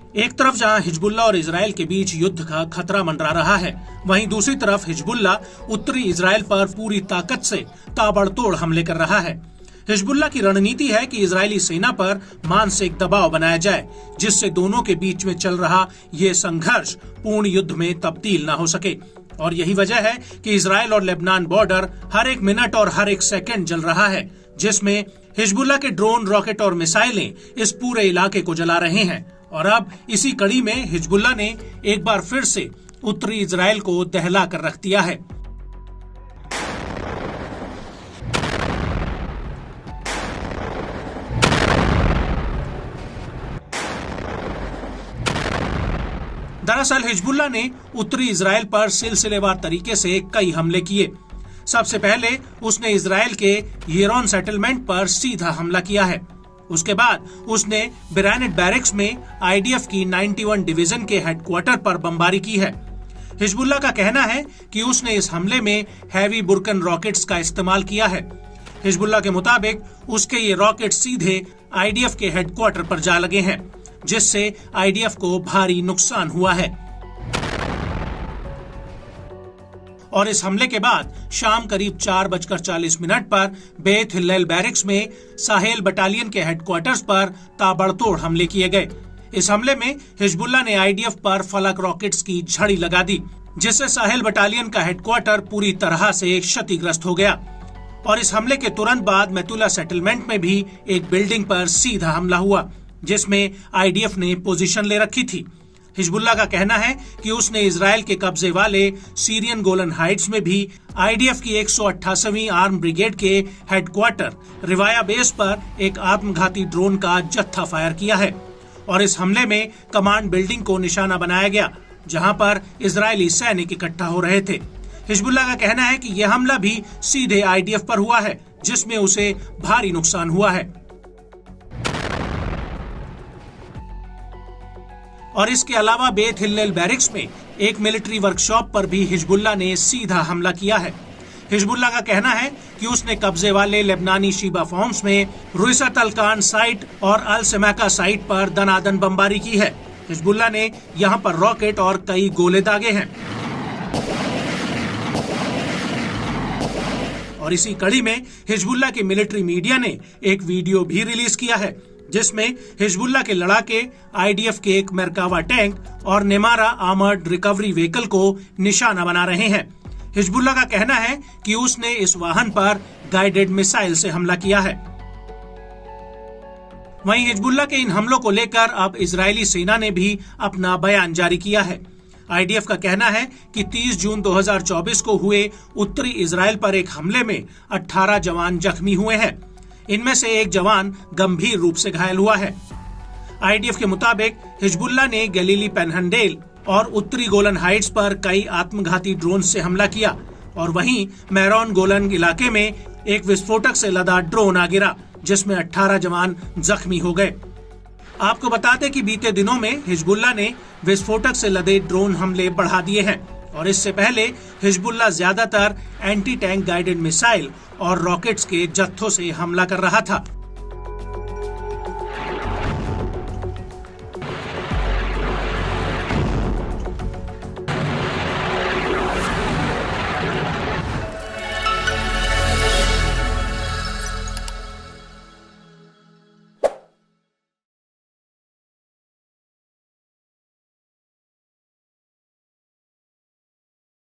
एक तरफ जहां हिजबुल्लाह और इजराइल के बीच युद्ध का खतरा मंडरा रहा है, वहीं दूसरी तरफ हिजबुल्लाह उत्तरी इजराइल पर पूरी ताकत से ताबड़तोड़ हमले कर रहा है। हिजबुल्लाह की रणनीति है कि इजरायली सेना पर मानसिक दबाव बनाया जाए, जिससे दोनों के बीच में चल रहा ये संघर्ष पूर्ण युद्ध में तब्दील न हो सके। और यही वजह है कि इजराइल और लेबनान बॉर्डर हर एक मिनट और हर एक सेकंड जल रहा है, जिसमें हिजबुल्लाह के ड्रोन, रॉकेट और मिसाइलें इस पूरे इलाके को जला रहे हैं। और अब इसी कड़ी में हिजबुल्लाह ने एक बार फिर से उत्तरी इजराइल को दहला कर रख दिया है। दरअसल हिजबुल्लाह ने उत्तरी इजराइल पर सिलसिलेवार तरीके से कई हमले किए। सबसे पहले उसने इजराइल के येरोन सेटलमेंट पर सीधा हमला किया है। उसके बाद उसने बिरानेट बैरक्स में आईडीएफ की 91 डिवीजन के हेडक्वार्टर पर बमबारी की है। हिजबुल्लाह का कहना है कि उसने इस हमले में हैवी बुरकन रॉकेट्स का इस्तेमाल किया है। हिजबुल्लाह के मुताबिक उसके ये रॉकेट सीधे आईडीएफ के हेडक्वार्टर पर जा लगे हैं, जिससे आईडीएफ को भारी नुकसान हुआ है। और इस हमले के बाद शाम करीब 4:40 पर बेथ हिल्लेल बैरक्स में साहेल बटालियन के हेडक्वार्टर्स पर ताबड़तोड़ हमले किए गए। इस हमले में हिजबुल्लाह ने आईडीएफ पर फलक रॉकेट्स की झड़ी लगा दी, जिससे साहेल बटालियन का हेडक्वार्टर पूरी तरह से क्षतिग्रस्त हो गया। और इस हमले के तुरंत बाद मैतुला सेटलमेंट में भी एक बिल्डिंग पर सीधा हमला हुआ, जिसमें आईडीएफ ने पोजीशन ले रखी थी। हिजबुल्लाह का कहना है कि उसने इजराइल के कब्जे वाले सीरियन गोलन हाइट्स में भी आईडीएफ की 188वीं आर्म ब्रिगेड के हेडक्वार्टर रिवाया बेस पर एक आत्मघाती ड्रोन का जत्था फायर किया है। और इस हमले में कमांड बिल्डिंग को निशाना बनाया गया, जहां पर इजरायली सैनिक इकट्ठा हो रहे थे। हिजबुल्लाह का कहना है कि यह हमला भी सीधे आईडीएफ पर हुआ है, जिसमें उसे भारी नुकसान हुआ है। और इसके अलावा बेथ हिल्लेल बैरक्स में एक मिलिट्री वर्कशॉप पर भी हिजबुल्लाह ने सीधा हमला किया है। हिजबुल्लाह का कहना है कि उसने कब्जे वाले लेबनानी शीबा फॉर्म्स में रुइसत अल-कान साइट और अल सेमाका साइट पर दनादन बमबारी की है। हिजबुल्लाह ने यहां पर रॉकेट और कई गोले दागे हैं। और इसी कड़ी में हिजबुल्लाह के मिलिट्री मीडिया ने एक वीडियो भी रिलीज किया है, जिसमें हिजबुल्लाह के लड़ाके आईडीएफ के एक मेरकावा टैंक और नेमारा आर्मर्ड रिकवरी व्हीकल को निशाना बना रहे हैं। हिजबुल्लाह का कहना है कि उसने इस वाहन पर गाइडेड मिसाइल से हमला किया है। वहीं हिजबुल्लाह के इन हमलों को लेकर अब इजरायली सेना ने भी अपना बयान जारी किया है। आईडीएफ का कहना है कि 30 जून 2024 को हुए उत्तरी इजराइल पर एक हमले में 18 जवान जख्मी हुए हैं। इनमें से एक जवान गंभीर रूप से घायल हुआ है। आईडीएफ के मुताबिक हिजबुल्लाह ने गलीली पेनहंडेल और उत्तरी गोलन हाइट्स पर कई आत्मघाती ड्रोन से हमला किया, और वहीं मैरोन गोलन इलाके में एक विस्फोटक से लदा ड्रोन आ गिरा, जिसमें 18 जवान जख्मी हो गए। आपको बता दें कि बीते दिनों में हिजबुल्लाह ने विस्फोटक से लदे ड्रोन हमले बढ़ा दिए हैं, और इससे पहले हिजबुल्लाह ज्यादातर एंटी टैंक गाइडेड मिसाइल और रॉकेट्स के जत्थों से हमला कर रहा था।